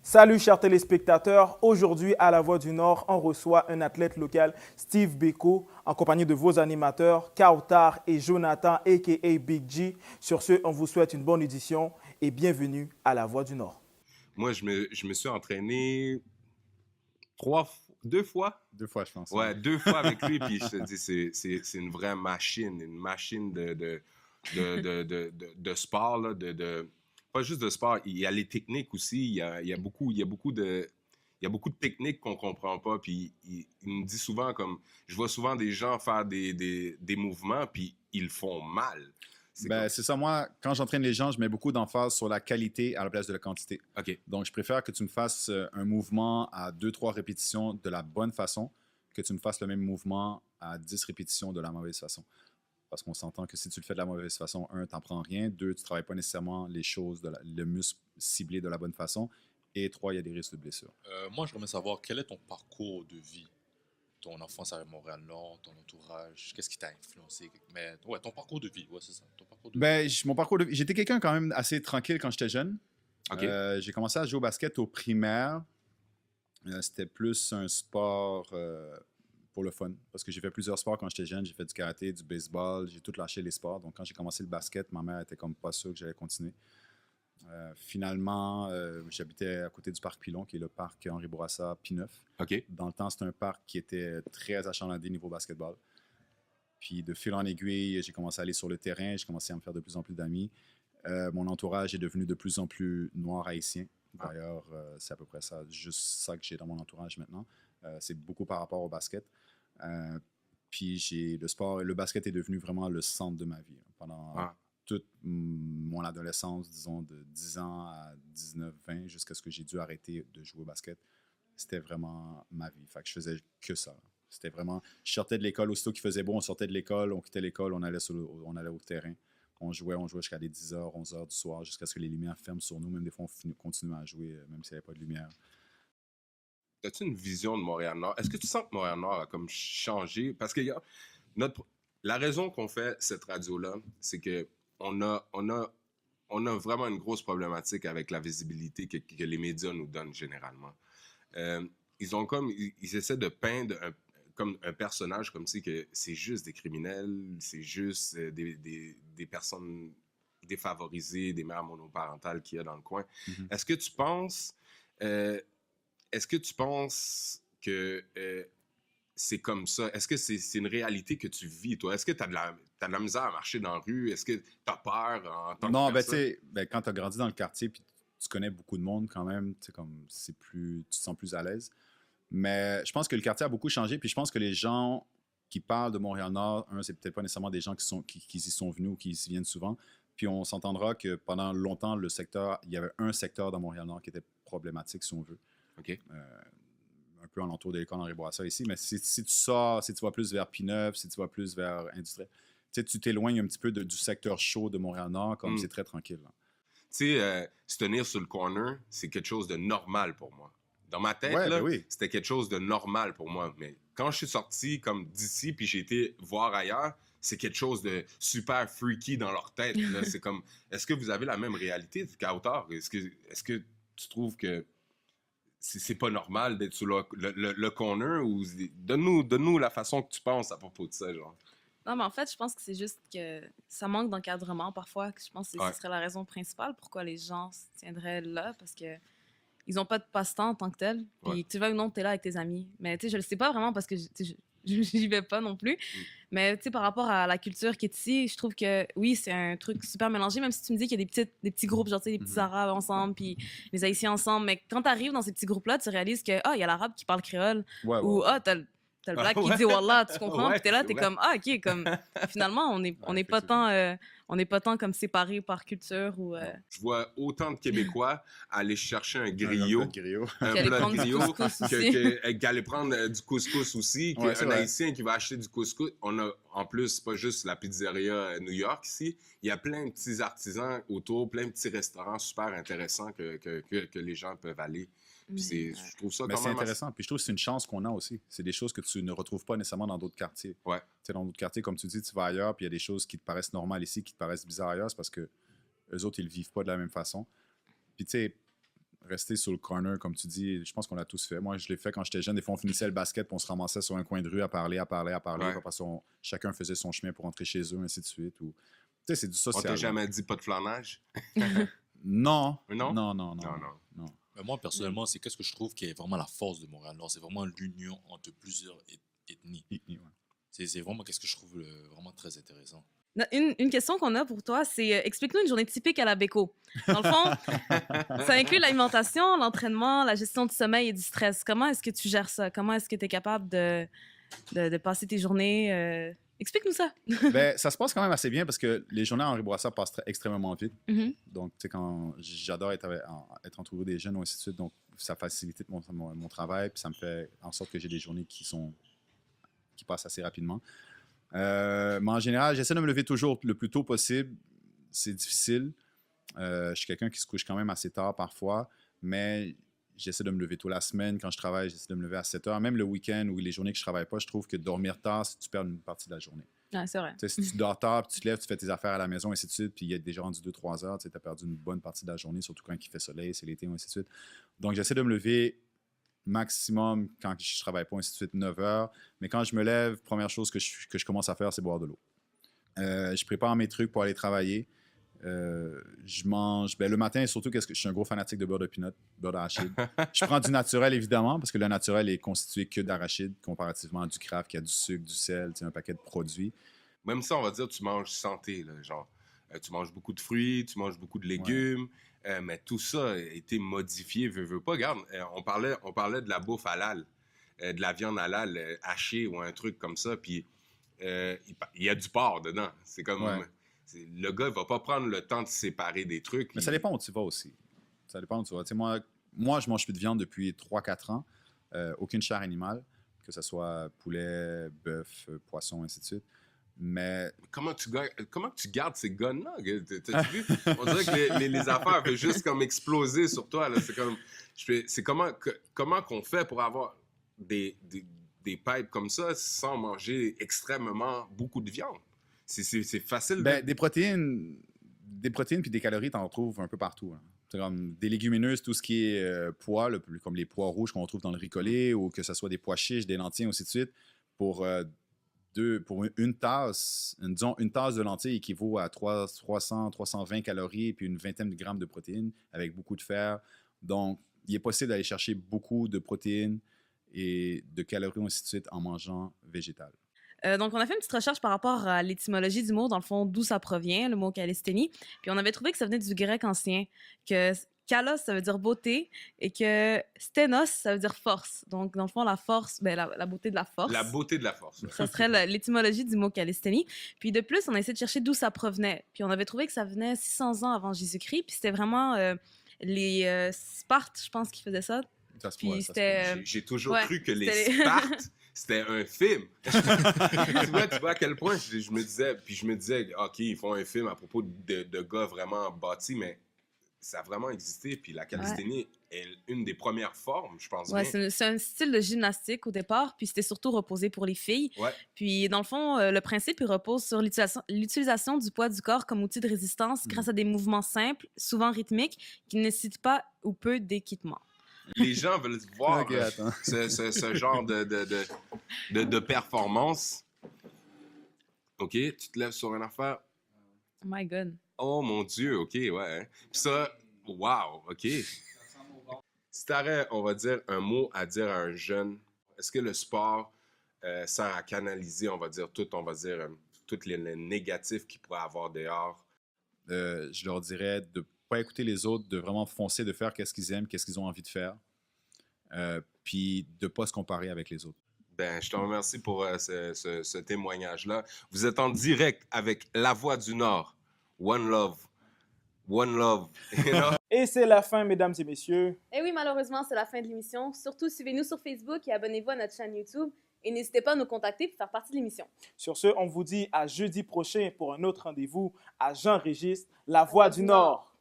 Salut chers téléspectateurs, aujourd'hui à La Voix du Nord, on reçoit un athlète local, Steve Beko, en compagnie de vos animateurs, Kautar et Jonathan, a.k.a. Big G. Sur ce, on vous souhaite une bonne édition et bienvenue à La Voix du Nord. Moi, je me suis entraîné deux fois. 2 fois, je pense. Ouais, 2 fois avec lui, puis je te dis, c'est une vraie machine, une machine de sport, là, pas juste de sport, il y a les techniques aussi, il y a beaucoup de techniques qu'on comprend pas, puis il me dit souvent, comme, je vois souvent des gens faire des mouvements, puis ils le font mal. C'est ça, moi, quand j'entraîne les gens, je mets beaucoup d'emphase sur la qualité à la place de la quantité. OK. Donc, je préfère que tu me fasses un mouvement à 2-3 répétitions de la bonne façon que tu me fasses le même mouvement à 10 répétitions de la mauvaise façon. Parce qu'on s'entend que si tu le fais de la mauvaise façon, un, tu n'en prends rien. Deux, tu ne travailles pas nécessairement les choses, le muscle ciblé de la bonne façon. Et trois, il y a des risques de blessure. Moi, j'aimerais savoir quel est ton parcours de vie, ton enfance à Montréal-Nord, ton entourage, qu'est-ce qui t'a influencé? Mais ouais, ton parcours de vie, ouais, c'est ça. Ton parcours de vie. Mon parcours de vie, j'étais quelqu'un quand même assez tranquille quand j'étais jeune. OK. J'ai commencé à jouer au basket au primaire. C'était plus un sport pour le fun. Parce que j'ai fait plusieurs sports quand j'étais jeune. J'ai fait du karaté, du baseball. J'ai tout lâché les sports. Donc, quand j'ai commencé le basket, ma mère était comme pas sûre que j'allais continuer. Finalement, j'habitais à côté du parc Pilon, qui est le parc Henri Bourassa P9. OK. Dans le temps, c'était un parc qui était très achalandé niveau basketball. Puis de fil en aiguille, j'ai commencé à aller sur le terrain. J'ai commencé à me faire de plus en plus d'amis. Mon entourage est devenu de plus en plus noir haïtien. D'ailleurs, c'est à peu près ça, juste ça que j'ai dans mon entourage maintenant. C'est beaucoup par rapport au basket. Puis le basket est devenu vraiment le centre de ma vie. Pendant toute mon adolescence, disons de 10 ans à 19, 20, jusqu'à ce que j'ai dû arrêter de jouer au basket, c'était vraiment ma vie. Fait que je faisais que ça. C'était vraiment... Je sortais de l'école, aussitôt qu'il faisait beau, on sortait de l'école, on quittait l'école, on allait au terrain. On jouait jusqu'à les 10h, 11h du soir, jusqu'à ce que les lumières ferment sur nous. Même des fois, on continuait à jouer, même s'il n'y avait pas de lumière. As-tu une vision de Montréal-Nord? Est-ce que tu sens que Montréal-Nord a comme changé? Parce que la raison qu'on fait cette radio-là, c'est que on a vraiment une grosse problématique avec la visibilité que les médias nous donnent généralement. Ils essaient de peindre comme un personnage comme si que c'est juste des criminels, c'est juste des personnes défavorisées, des mères monoparentales qu'il y a dans le coin. Mm-hmm. Est-ce que tu penses que c'est comme ça? Est-ce que c'est une réalité que tu vis, toi? Est-ce que tu as de la misère à marcher dans la rue? Est-ce que tu as peur en tant que personne? Non, quand tu as grandi dans le quartier puis tu connais beaucoup de monde quand même, tu te sens plus à l'aise. Mais je pense que le quartier a beaucoup changé. Puis je pense que les gens qui parlent de Montréal-Nord, c'est peut-être pas nécessairement des gens qui y sont venus ou qui y viennent souvent. Puis on s'entendra que pendant longtemps, il y avait un secteur dans Montréal-Nord qui était problématique, si on veut. OK. Un peu alentour de l'école Henri Bourassa ici. Mais si tu sors, si tu vas plus vers P9, si tu vas plus vers Industrie, tu t'éloignes un petit peu du secteur chaud de Montréal-Nord, comme c'est très tranquille. Tu sais, se tenir sur le corner, c'est quelque chose de normal pour moi. Dans ma tête, c'était quelque chose de normal pour moi. Mais quand je suis sorti comme d'ici, puis j'ai été voir ailleurs, c'est quelque chose de super freaky dans leur tête. Là. C'est comme, est-ce que vous avez la même réalité qu'à hauteur? Est-ce que tu trouves que c'est pas normal d'être sur le corner? Ou donne-nous la façon que tu penses à propos de ça, genre. Non, mais en fait, je pense que c'est juste que ça manque d'encadrement parfois. Je pense que ce serait la raison principale pourquoi les gens se tiendraient là, parce que ils n'ont pas de passe-temps en tant que tel. Puis tu vas ou non, tu es là avec tes amis. Mais tu sais, je le sais pas vraiment parce que j'y vais pas non plus. Mais tu sais, par rapport à la culture qui est ici, je trouve que oui, c'est un truc super mélangé, même si tu me dis qu'il y a des petits groupes, genre tu sais, des petits Arabes ensemble, puis les Haïtiens ensemble. Mais quand tu arrives dans ces petits groupes-là, tu réalises que, il y a l'Arabe qui parle créole. Ou, t'as le black qui dit Wallah, tu comprends? Puis t'es là, t'es comme, ok, comme, finalement, on n'est pas tant comme séparés par culture ou. Je vois autant de Québécois aller chercher un griot. Un plat de griot. Qu'aller prendre du couscous aussi. Un Haïtien qui va acheter du couscous. On a, en plus, pas juste la pizzeria New York ici. Il y a plein de petits artisans autour, plein de petits restaurants super intéressants que les gens peuvent aller. Puis je trouve ça quand même... c'est intéressant. Puis je trouve que c'est une chance qu'on a aussi. C'est des choses que tu ne retrouves pas nécessairement dans d'autres quartiers. Ouais. Tu sais, dans d'autres quartiers, comme tu dis, tu vas ailleurs, puis il y a des choses qui te paraissent normales ici, qui te paraissent bizarres ailleurs, c'est parce que eux autres, ils le vivent pas de la même façon. Puis tu sais, rester sur le corner, comme tu dis, je pense qu'on l'a tous fait. Moi, je l'ai fait quand j'étais jeune. Des fois, on finissait le basket, puis on se ramassait sur un coin de rue à parler. Ouais. Après ça, chacun faisait son chemin pour rentrer chez eux, ainsi de suite. Tu sais, c'est du social. On t'a jamais dit pas de flanage? Non. Non? Non. Mais moi, personnellement, c'est qu'est-ce que je trouve qui est vraiment la force de Montréal-Nord. C'est vraiment l'union entre plusieurs ethnies. Ouais. C'est vraiment qu'est-ce que je trouve vraiment très intéressant. Une question qu'on a pour toi, c'est explique-nous une journée typique à la Béco. Dans le fond, ça inclut l'alimentation, l'entraînement, la gestion du sommeil et du stress. Comment est-ce que tu gères ça? Comment est-ce que tu es capable de passer tes journées? Explique-nous ça. Ben, ça se passe quand même assez bien parce que les journées à Henri Bourassa passent extrêmement vite. Mm-hmm. Donc, tu sais, quand j'adore être entouré des jeunes ou ainsi de suite, donc ça facilite mon travail, puis ça me fait en sorte que j'ai des journées qui passent assez rapidement. Mais en général, j'essaie de me lever toujours le plus tôt possible. C'est difficile. Je suis quelqu'un qui se couche quand même assez tard parfois, mais j'essaie de me lever tôt la semaine. Quand je travaille, j'essaie de me lever à 7 heures. Même le week-end ou les journées que je ne travaille pas, je trouve que dormir tard, tu perds une partie de la journée. Ah, c'est vrai. T'sais, si tu dors tard, puis tu te lèves, tu fais tes affaires à la maison, ainsi de suite, puis il y a déjà rendu 2-3 heures, tu as perdu une bonne partie de la journée, surtout quand il fait soleil, c'est l'été, ainsi de suite. Donc, j'essaie de me lever maximum quand je travaille pas, ainsi de suite, 9 heures. Mais quand je me lève, première chose que je commence à faire, c'est boire de l'eau. Je prépare mes trucs pour aller travailler. Je mange. Le matin, surtout, je suis un gros fanatique de beurre de pinot, beurre d'arachide. Je prends du naturel, évidemment, parce que le naturel est constitué que d'arachide, comparativement à du Kraft, qui a du sucre, du sel, un paquet de produits. Même ça, on va dire, tu manges santé, là, genre. Tu manges beaucoup de fruits, tu manges beaucoup de légumes. Ouais. Mais tout ça a été modifié, veux pas. Regarde, on parlait de la bouffe halal, de la viande halal hachée ou un truc comme ça, puis il y a du porc dedans. C'est comme... Ouais. Le gars, il va pas prendre le temps de séparer des trucs. Mais ça dépend où tu vas aussi. Ça dépend où tu vas. Moi, je mange plus de viande depuis 3-4 ans. Aucune chair animale, que ce soit poulet, bœuf, poisson, ainsi de suite. Mais comment tu gardes ces guns-là? T'as vu? On dirait que les affaires veulent juste comme exploser sur toi. Là. C'est comment qu'on fait pour avoir des pipes comme ça sans manger extrêmement beaucoup de viande? C'est facile. Des protéines puis des calories, t'en retrouves un peu partout. Hein. C'est comme des légumineuses, tout ce qui est pois, comme les pois rouges qu'on retrouve dans le ricolé, ou que ce soit des pois chiches, des lentilles, ainsi de suite. Pour une tasse, disons, une tasse de lentilles équivaut à 300-320 calories et puis une vingtaine de grammes de protéines avec beaucoup de fer. Donc, il est possible d'aller chercher beaucoup de protéines et de calories, ainsi de suite, en mangeant végétal. Donc, on a fait une petite recherche par rapport à l'étymologie du mot, dans le fond, d'où ça provient, le mot calisthénie. Puis on avait trouvé que ça venait du grec ancien, que kalos, ça veut dire beauté, et que sténos, ça veut dire force. Donc, dans le fond, la force, la beauté de la force. La beauté de la force. Ça serait l'étymologie du mot calisthénie. Puis de plus, on a essayé de chercher d'où ça provenait. Puis on avait trouvé que ça venait 600 ans avant Jésus-Christ. Puis c'était vraiment les Spartes, je pense, qui faisaient ça. Puis c'était... J'ai toujours cru que les Spartes... C'était un film. tu vois à quel point je me disais, OK, ils font un film à propos de gars vraiment bâtis, mais ça a vraiment existé. Puis la calisthénie est une des premières formes, je pense. Ouais, c'est un style de gymnastique au départ, puis c'était surtout reposé pour les filles. Ouais. Puis dans le fond, le principe, il repose sur l'utilisation du poids du corps comme outil de résistance grâce à des mouvements simples, souvent rythmiques, qui ne nécessitent pas ou peu d'équipement. Les gens veulent voir ce genre de performance. OK, tu te lèves sur une affaire. Oh my God. Oh mon Dieu, OK, ouais. Puis ça, wow, OK. Si t'aurais, on va dire, un mot à dire à un jeune, est-ce que le sport sert à canaliser, on va dire, tous les négatifs qu'il pourrait avoir dehors? Je leur dirais de pas écouter les autres, de vraiment foncer, de faire qu'est-ce qu'ils aiment, qu'est-ce qu'ils ont envie de faire, puis de pas se comparer avec les autres. Je te remercie pour ce témoignage-là. Vous êtes en direct avec La Voix du Nord. One love. One love. You know? Et c'est la fin, mesdames et messieurs. Et oui, malheureusement, c'est la fin de l'émission. Surtout, suivez-nous sur Facebook et abonnez-vous à notre chaîne YouTube. Et n'hésitez pas à nous contacter pour faire partie de l'émission. Sur ce, on vous dit à jeudi prochain pour un autre rendez-vous à Jean-Régis, La Voix du Nord.